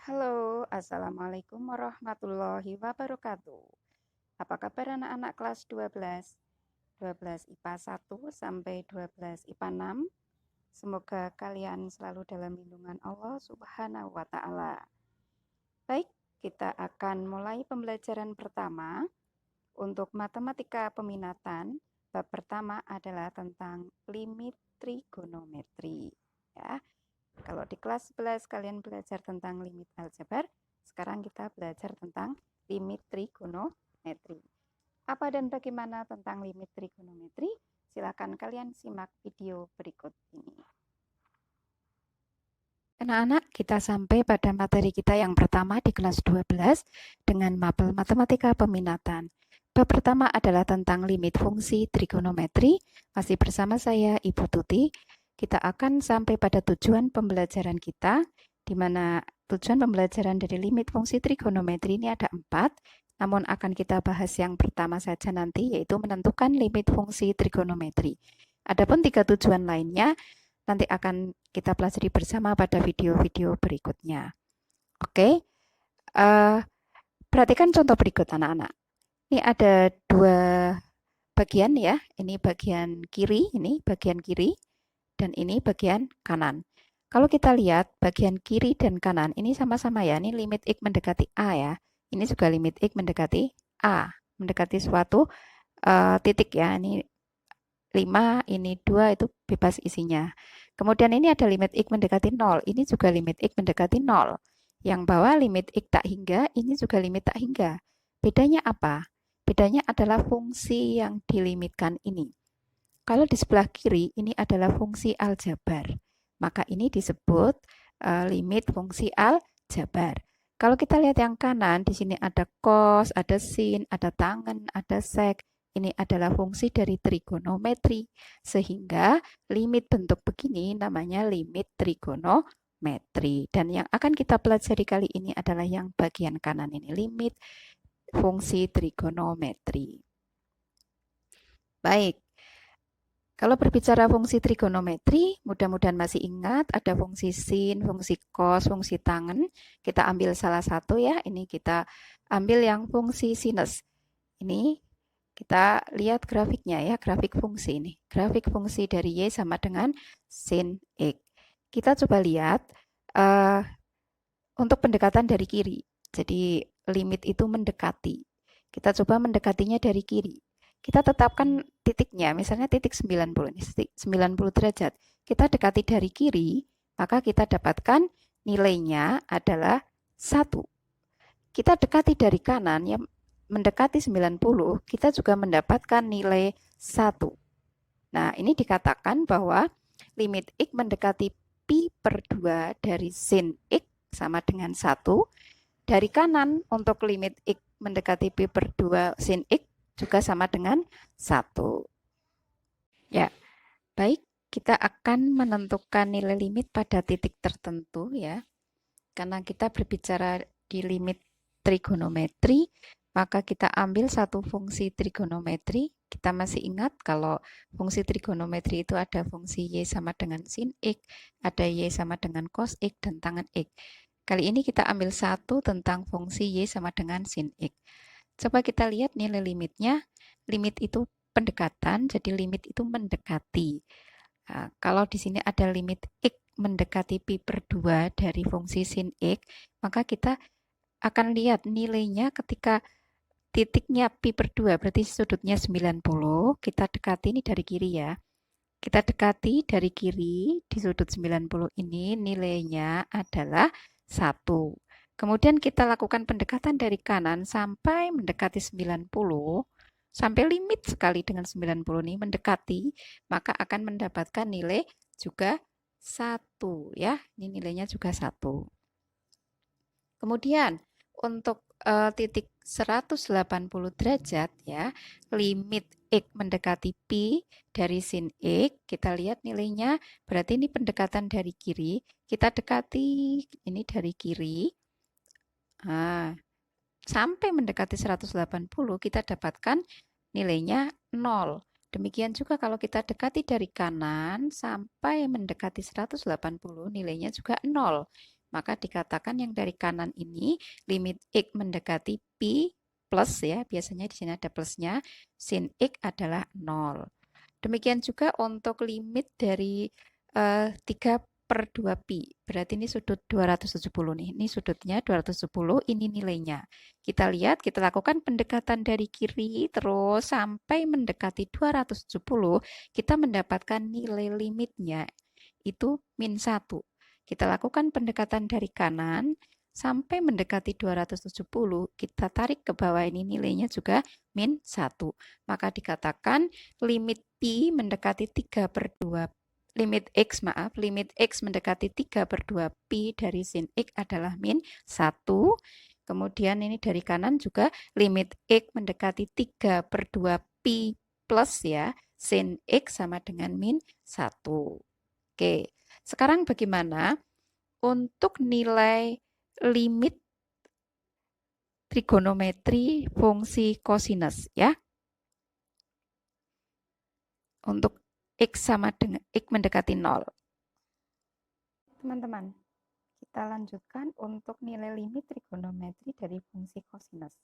Halo, Assalamualaikum warahmatullahi wabarakatuh. Apa kabar anak-anak kelas 12? 12 IPA 1 sampai 12 IPA 6. Semoga kalian selalu dalam lindungan Allah Subhanahu wa taala. Baik, kita akan mulai pembelajaran pertama untuk matematika peminatan. Bab pertama adalah tentang limit trigonometri, ya. Kalau di kelas 11 kalian belajar tentang limit aljabar, sekarang kita belajar tentang limit trigonometri. Apa dan bagaimana tentang limit trigonometri? Silakan kalian simak video berikut ini. Anak-anak, kita sampai pada materi kita yang pertama di kelas 12 dengan mapel matematika peminatan. Bab pertama adalah tentang limit fungsi trigonometri. Masih bersama saya, Ibu Tuti. Kita akan sampai pada tujuan pembelajaran kita, di mana tujuan pembelajaran dari limit fungsi trigonometri ini ada 4, namun akan kita bahas yang pertama saja nanti, yaitu menentukan limit fungsi trigonometri. Adapun 3 tujuan lainnya, nanti akan kita pelajari bersama pada video-video berikutnya. Oke, perhatikan contoh berikut anak-anak. Ini ada 2 bagian ya, ini bagian kiri, dan ini bagian kanan. Kalau kita lihat bagian kiri dan kanan, ini sama-sama ya, ini limit X mendekati A ya, ini juga limit X mendekati A, mendekati suatu titik ya, ini 5, ini 2, itu bebas isinya. Kemudian ini ada limit X mendekati 0, ini juga limit X mendekati 0. Yang bawah limit X tak hingga, ini juga limit tak hingga. Bedanya apa? Bedanya adalah fungsi yang dilimitkan ini. Kalau di sebelah kiri, ini adalah fungsi aljabar. Maka ini disebut limit fungsi aljabar. Kalau kita lihat yang kanan, di sini ada cos, ada sin, ada tangen, ada sek. Ini adalah fungsi dari trigonometri, sehingga limit bentuk begini namanya limit trigonometri. Dan yang akan kita pelajari kali ini adalah yang bagian kanan ini, limit fungsi trigonometri. Baik, kalau berbicara fungsi trigonometri, mudah-mudahan masih ingat ada fungsi sin, fungsi cos, fungsi tangen. Kita ambil salah satu ya, ini kita ambil yang fungsi sinus. Ini kita lihat grafiknya ya, grafik fungsi ini. Grafik fungsi dari Y sama dengan sin X. Kita coba lihat untuk pendekatan dari kiri. Jadi limit itu mendekati. Kita coba mendekatinya dari kiri. Kita tetapkan titiknya, misalnya titik 90, ini 90 derajat. Kita dekati dari kiri, maka kita dapatkan nilainya adalah 1. Kita dekati dari kanan, yang mendekati 90, kita juga mendapatkan nilai 1. Nah, ini dikatakan bahwa limit X mendekati pi per 2 dari sin X sama dengan 1. Dari kanan untuk limit X mendekati pi per 2 sin X juga sama dengan 1. Ya, baik, kita akan menentukan nilai limit pada titik tertentu ya. Karena kita berbicara di limit trigonometri, maka kita ambil satu fungsi trigonometri. Kita masih ingat kalau fungsi trigonometri itu ada fungsi Y sama dengan sin X, ada Y sama dengan cos X, dan tangen X. Kali ini kita ambil satu tentang fungsi Y sama dengan sin X. Coba kita lihat nilai limitnya. Limit itu pendekatan, jadi limit itu mendekati. Nah, kalau di sini ada limit X mendekati pi per 2 dari fungsi sin X, maka kita akan lihat nilainya ketika titiknya pi per 2, berarti sudutnya 90, kita dekati ini dari kiri ya. Kita dekati dari kiri, di sudut 90 ini nilainya adalah 1. Kemudian kita lakukan pendekatan dari kanan sampai mendekati 90, sampai limit sekali dengan 90 ini mendekati, maka akan mendapatkan nilai juga 1 ya. Ini nilainya juga 1. Kemudian untuk titik 180 derajat ya, limit X mendekati pi dari sin X, kita lihat nilainya, berarti ini pendekatan dari kiri, kita dekati ini dari kiri, sampai mendekati 180 kita dapatkan nilainya 0. Demikian juga kalau kita dekati dari kanan sampai mendekati 180 nilainya juga 0. maka dikatakan yang dari kanan ini limit X mendekati Pi plus ya, biasanya di sini ada plusnya, sin X adalah 0. Demikian juga untuk limit dari 3/2pi. Berarti ini sudut 270 nih. Ini sudutnya 270, ini nilainya. Kita lihat, kita lakukan pendekatan dari kiri terus sampai mendekati 270, kita mendapatkan nilai limitnya itu min 1. Kita lakukan pendekatan dari kanan sampai mendekati 270, kita tarik ke bawah, ini nilainya juga min 1. Maka dikatakan limit pi mendekati 3/2, limit x mendekati 3/2 pi dari sin x adalah min 1. Kemudian ini dari kanan juga limit x mendekati 3/2 pi plus ya, sin x sama dengan min 1. Oke, sekarang bagaimana untuk nilai limit trigonometri fungsi kosinus ya? Untuk X sama dengan X mendekati 0. Teman-teman, kita lanjutkan untuk nilai limit trigonometri dari fungsi kosinus.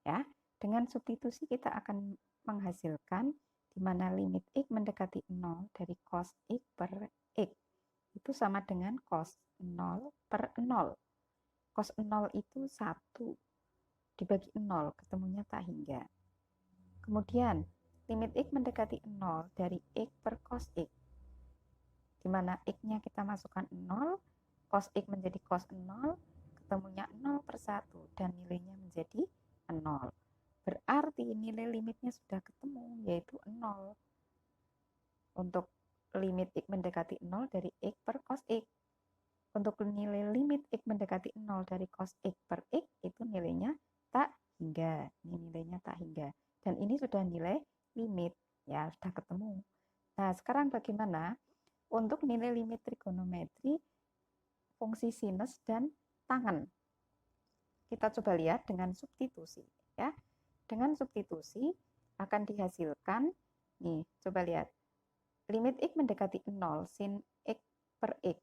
Ya, dengan substitusi kita akan menghasilkan di mana limit X mendekati 0 dari cos X per X itu sama dengan cos 0 per 0. Cos 0 itu 1 dibagi 0, ketemunya tak hingga. Kemudian, limit X mendekati 0 dari X per cos X, di mana X-nya kita masukkan 0, cos X menjadi cos 0, ketemunya 0 per 1, dan nilainya menjadi 0. Berarti nilai limitnya sudah ketemu, yaitu 0. Untuk limit X mendekati 0 dari X per cos X. Untuk nilai limit X mendekati 0 dari cos X per X, itu nilainya tak hingga. Ini nilainya tak hingga. Dan ini sudah nilai limit, ya sudah ketemu. Nah, sekarang bagaimana untuk nilai limit trigonometri fungsi sinus dan tangen? Kita coba lihat dengan substitusi, ya. Dengan substitusi akan dihasilkan, nih, coba lihat. Limit X mendekati 0, sin X per X.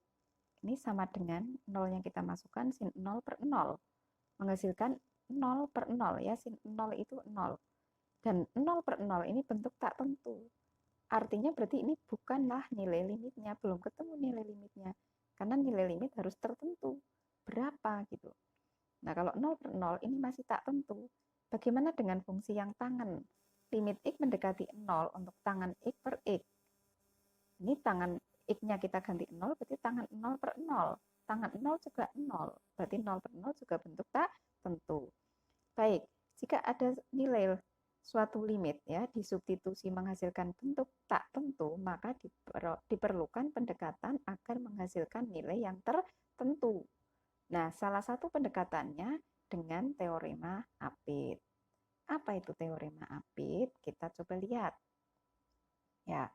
Ini sama dengan 0 yang kita masukkan, sin 0 per 0. Menghasilkan 0 per 0, ya, sin 0 itu 0. Dan 0 per 0 ini bentuk tak tentu. Artinya berarti ini bukanlah nilai limitnya, belum ketemu nilai limitnya. Karena nilai limit harus tertentu. Berapa gitu. Nah, kalau 0 per 0 ini masih tak tentu. Bagaimana dengan fungsi yang tangen? Limit X mendekati 0 untuk tangen X per X. Ini tangan X-nya kita ganti 0, berarti tangan 0 per 0. Tangan 0 juga 0, berarti 0 per 0 juga bentuk tak tentu. Baik, jika ada nilai suatu limit ya disubstitusi menghasilkan bentuk tak tentu, maka diperlukan pendekatan agar menghasilkan nilai yang tertentu. Nah, salah satu pendekatannya dengan teorema Apit. Apa itu teorema Apit? Kita coba lihat. Ya,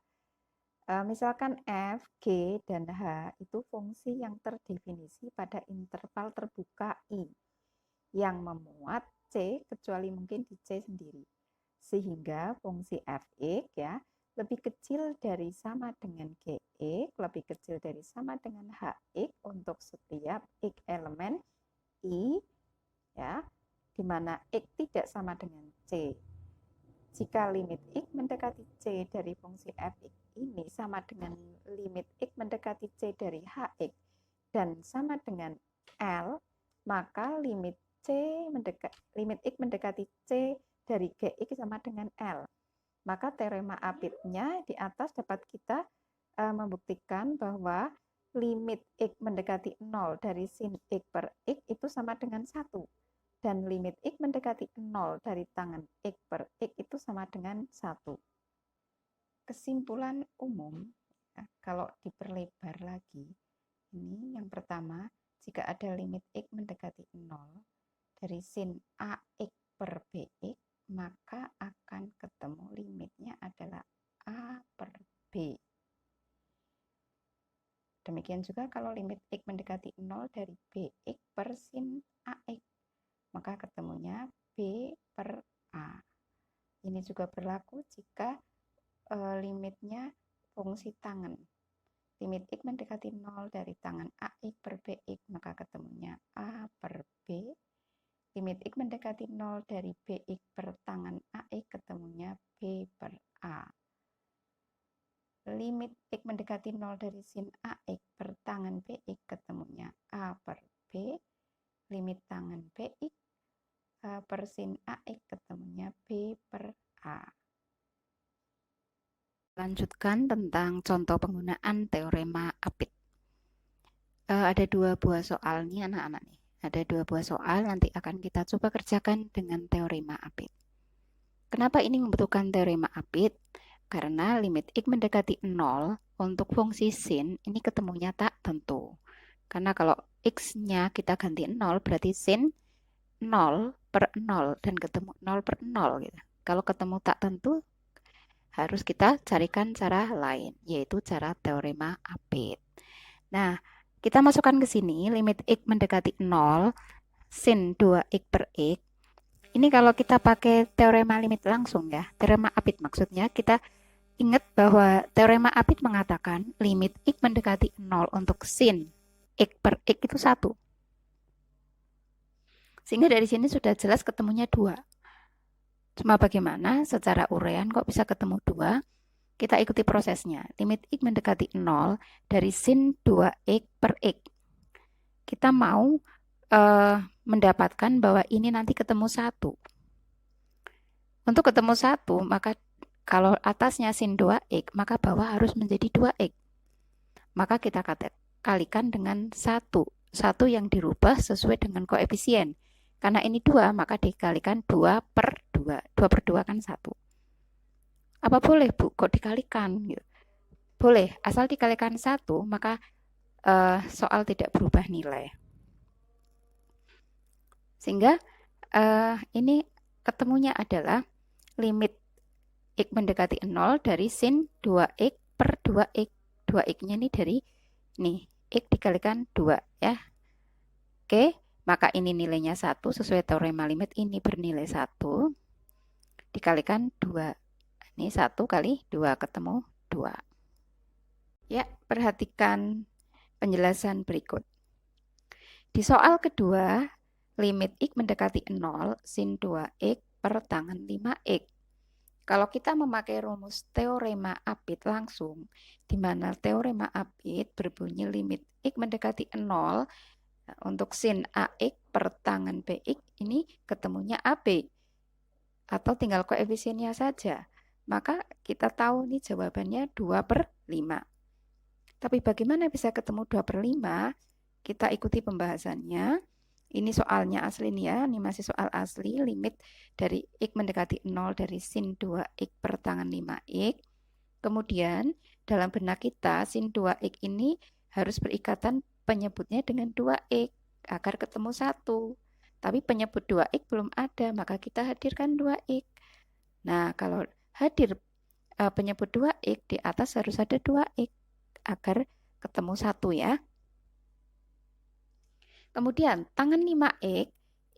misalkan F, G, dan H itu fungsi yang terdefinisi pada interval terbuka I yang memuat C kecuali mungkin di C sendiri. Sehingga fungsi Fx ya lebih kecil dari sama dengan Gx, lebih kecil dari sama dengan Hx untuk setiap X elemen I ya, di mana X tidak sama dengan C. Jika limit X mendekati C dari fungsi Fx ini sama dengan limit X mendekati C dari Hx dan sama dengan L, maka limit X mendekati C dari Gx sama dengan L. Maka teorema Apitnya di atas dapat kita membuktikan bahwa limit X mendekati 0 dari sin X per X itu sama dengan 1. Dan limit X mendekati 0 dari tangan X per X itu sama dengan 1. Kesimpulan umum, ya, kalau diperlebar lagi, ini yang pertama, jika ada limit X mendekati 0 dari sin AX per BX, maka akan ketemu limitnya adalah A per B. Demikian juga kalau limit X mendekati 0 dari BX per sin AX, maka ketemunya B per A. Ini juga berlaku jika limitnya fungsi tangen. limit X mendekati 0 dari tangan AX per BX, maka ketemunya A per B. Limit X mendekati 0 dari BX per tangan AX, ketemunya B per A. Limit X mendekati 0 dari sin AX per tangan BX, ketemunya A per B. Limit tangan BX per sin AX, ketemunya B per A. Lanjutkan tentang contoh penggunaan teorema Apit. Ada 2 buah soal nih anak-anak nih. Ada 2 buah soal, nanti akan kita coba kerjakan dengan teorema Apit. Kenapa ini membutuhkan teorema Apit? Karena limit X mendekati 0 untuk fungsi sin ini ketemunya tak tentu. Karena kalau X-nya kita ganti 0 berarti sin 0 per 0 dan ketemu 0 per 0 gitu. Kalau ketemu tak tentu harus kita carikan cara lain, yaitu cara teorema Apit. Nah, kita masukkan ke sini limit X mendekati 0 sin 2X per X. Ini kalau kita pakai teorema limit langsung ya, teorema Apit maksudnya, kita ingat bahwa teorema Apit mengatakan limit X mendekati 0 untuk sin X per X itu 1. Sehingga dari sini sudah jelas ketemunya 2. Cuma bagaimana secara uraian kok bisa ketemu 2? Kita ikuti prosesnya. Limit X mendekati 0 dari sin 2X per X. Kita mau mendapatkan bahwa ini nanti ketemu 1. Untuk ketemu 1, maka kalau atasnya sin 2X, maka bawah harus menjadi 2X. Maka kita kalikan dengan 1. 1 yang dirubah sesuai dengan koefisien. Karena ini 2, maka dikalikan 2 per 2. 2 per 2 kan 1. Apa boleh, Bu? Kok dikalikan? Boleh, asal dikalikan 1, maka soal tidak berubah nilai. Sehingga ini ketemunya adalah limit X mendekati 0 dari sin 2X per 2X. 2X-nya ini dari nih, X dikalikan 2 ya. Oke, maka ini nilainya 1 sesuai teorema limit, ini bernilai 1 dikalikan 2. Ini 1 kali 2 ketemu 2. Ya, perhatikan penjelasan berikut. Di soal kedua, limit X mendekati 0 sin 2X per tangan 5X. Kalau kita memakai rumus teorema Apit langsung, di mana teorema Apit berbunyi limit X mendekati 0 untuk sin AX per tangan BX, ini ketemunya AB. Atau tinggal koefisiennya saja. Maka kita tahu nih jawabannya 2 per 5. Tapi bagaimana bisa ketemu 2 per 5? Kita ikuti pembahasannya. Ini soalnya asli nih ya, ini masih soal asli. Limit dari X mendekati 0 dari sin 2X per tangan 5X. Kemudian dalam benak kita sin 2X ini harus berikatan penyebutnya dengan 2X agar ketemu 1. Tapi penyebut 2X belum ada, maka kita hadirkan 2X. Nah, kalau hadir penyebut 2X, di atas harus ada 2X agar ketemu 1 ya. Kemudian tangan 5X,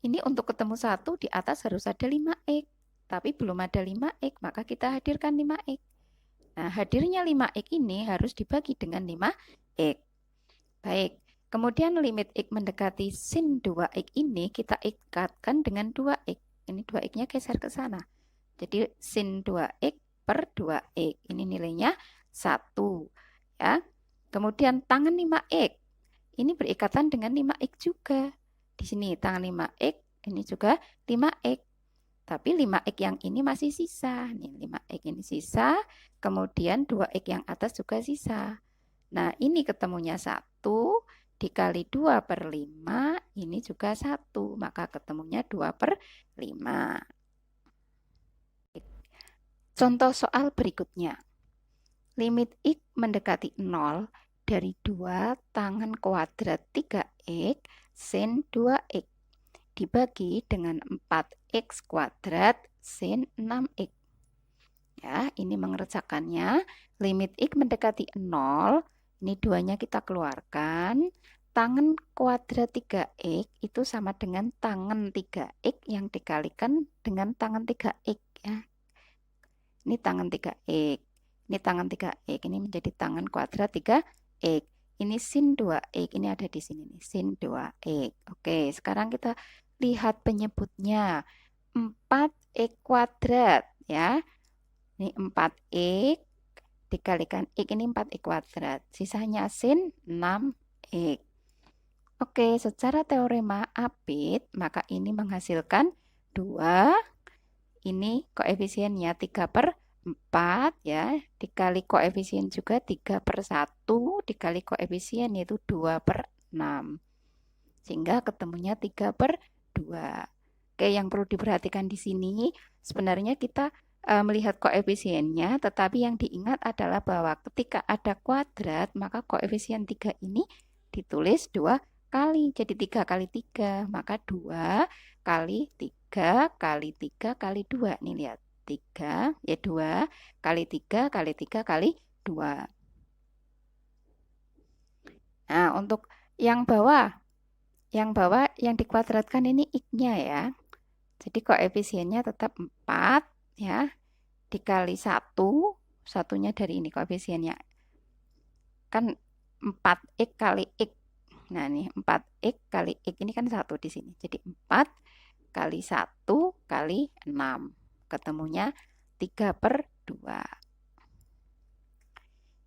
ini untuk ketemu 1 di atas harus ada 5X. Tapi belum ada 5X, maka kita hadirkan 5X. Nah, hadirnya 5X ini harus dibagi dengan 5X. Baik, kemudian limit X mendekati sin 2X ini kita ikatkan dengan 2X. Ini 2X-nya geser ke sana. Jadi sin 2X per 2X. Ini nilainya 1. Ya. Kemudian tangan 5X. Ini berikatan dengan 5X juga. Di sini tangan 5X, ini juga 5X. Tapi 5X yang ini masih sisa. Nih, 5X ini sisa, kemudian 2X yang atas juga sisa. Nah, ini ketemunya 1 dikali 2 per 5, ini juga 1. Maka ketemunya 2 per 5. Contoh soal berikutnya. Limit X mendekati 0 dari 2 tangan kuadrat 3X sin 2X dibagi dengan 4X kuadrat sin 6X. Ya, ini mengerjakannya. Limit X mendekati 0, ini 2-nya kita keluarkan. Tangan kuadrat 3X itu sama dengan tangan 3X yang dikalikan dengan tangan 3X. Ya. Ini tangan 3X. Ini tangan 3X, ini menjadi tangan kuadrat 3X. X. Ini sin 2X, ini ada di sini nih, sin 2X. Oke, sekarang kita lihat penyebutnya. 4X kuadrat ya. Ini 4X dikalikan X, ini 4X kuadrat. Sisanya sin 6X. Oke, secara teorema Apit, maka ini menghasilkan 2. Ini koefisiennya 3/4 ya, dikali koefisien juga 3/1, dikali koefisien yaitu 2/6. Sehingga ketemunya 3/2. Oke, yang perlu diperhatikan di sini, sebenarnya kita melihat koefisiennya, tetapi yang diingat adalah bahwa ketika ada kuadrat, maka koefisien 3 ini ditulis 2 kali, jadi 3 kali 3, maka 2 kali 3 kali 3 kali 2. Nih lihat, 3 ya 2 kali 3 kali 3 kali 2. Nah, untuk yang bawah yang dikuadratkan ini X-nya ya. Jadi koefisiennya tetap 4 ya, dikali 1, satunya dari ini koefisiennya. Kan 4X kali X. Nah, nih 4X kali X ini kan 1 di sini. Jadi 4 kali 1 kali 6. Ketemunya 3/2.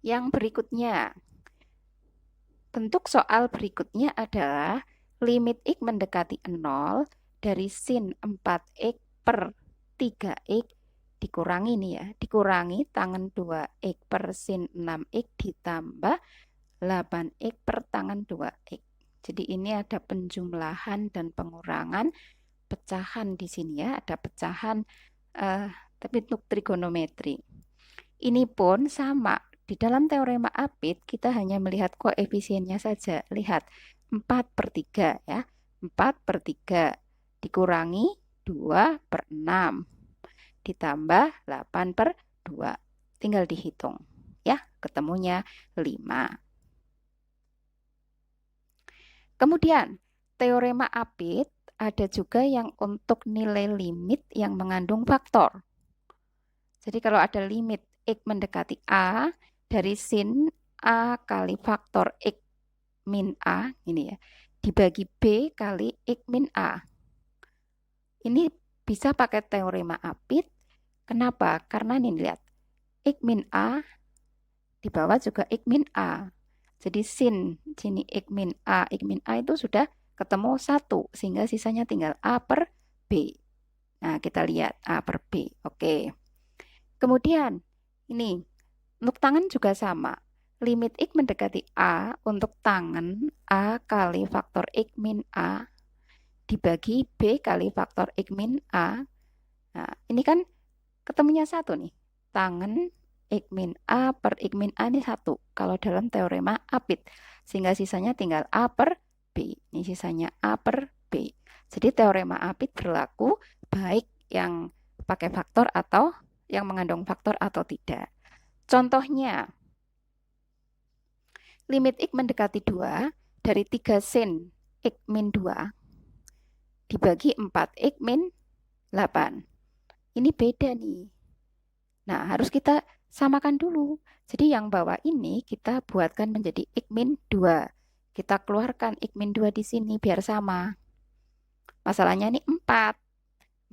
Yang berikutnya, bentuk soal berikutnya adalah limit X mendekati 0 dari sin 4X per 3X dikurangi nih ya, dikurangi tangan 2X per sin 6X ditambah 8X per tangan 2X. Jadi ini ada penjumlahan dan pengurangan pecahan di sini ya, ada pecahan tapi untuk trigonometri. Ini pun sama. Di dalam teorema Apit kita hanya melihat koefisiennya saja. Lihat 4/3 ya. 4/3 dikurangi 2/6 ditambah 8/2. Tinggal dihitung ya, ketemunya 5. Kemudian teorema Apit ada juga yang untuk nilai limit yang mengandung faktor. Jadi kalau ada limit X mendekati A dari sin A kali faktor X min A, ini ya, dibagi B kali X min A. Ini bisa pakai teorema Apit. Kenapa? Karena nih lihat, X min A di bawah juga X min A. Jadi sin sini X min A itu sudah ketemu 1, sehingga sisanya tinggal A per B. Nah, kita lihat A per B. Oke. Kemudian, ini untuk tangan juga sama. Limit X mendekati A untuk tangan A kali faktor X min A dibagi B kali faktor X min A. Nah, ini kan ketemunya 1 nih. Tangan X min A per X min A ini 1 kalau dalam teorema Apit. Sehingga sisanya tinggal A per B. Ini sisanya A per B. Jadi teorema Apit berlaku baik yang pakai faktor atau yang mengandung faktor atau tidak. Contohnya, limit X mendekati 2 dari 3 sin X min 2 dibagi 4X min 8. Ini beda nih. Nah, harus kita samakan dulu. Jadi yang bawah ini kita buatkan menjadi X min 2. Kita keluarkan X min 2 di sini biar sama. Masalahnya ini 4.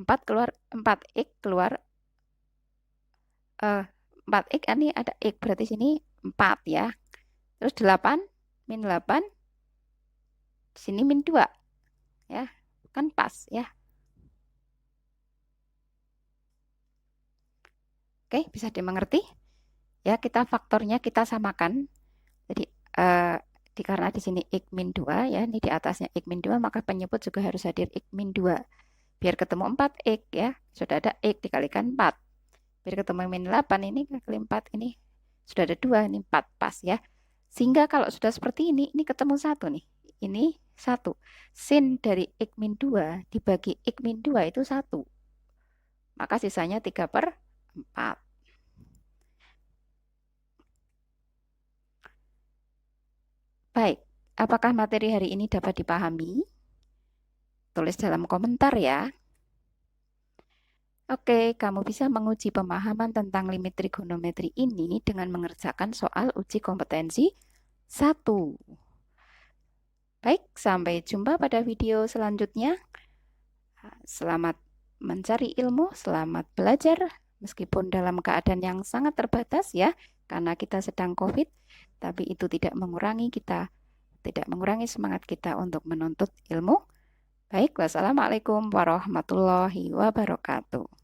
4 keluar 4X keluar 4X ini ada X, berarti sini 4 ya. Terus 8 min 8 sini min 2 ya, kan pas ya. Oke, bisa dimengerti ya. Kita faktornya kita samakan. Jadi karena di sini X min 2 ya, ini di atasnya X min 2, maka penyebut juga harus hadir X min 2 biar ketemu 4X ya. Sudah ada X dikalikan 4 biar ketemu min 8, ini kali 4, ini sudah ada 2, ini 4 pas ya. Sehingga kalau sudah seperti ini ketemu 1 nih. Ini 1. Sin dari X min 2 dibagi X min 2 itu 1. Maka sisanya 3/4. Baik, apakah materi hari ini dapat dipahami? Tulis dalam komentar ya. Oke, kamu bisa menguji pemahaman tentang limit trigonometri ini dengan mengerjakan soal uji kompetensi 1. Baik, sampai jumpa pada video selanjutnya. Selamat mencari ilmu, selamat belajar, meskipun dalam keadaan yang sangat terbatas ya, karena kita sedang COVID, tapi itu tidak mengurangi semangat kita untuk menuntut ilmu. Baik, wassalamualaikum warahmatullahi wabarakatuh.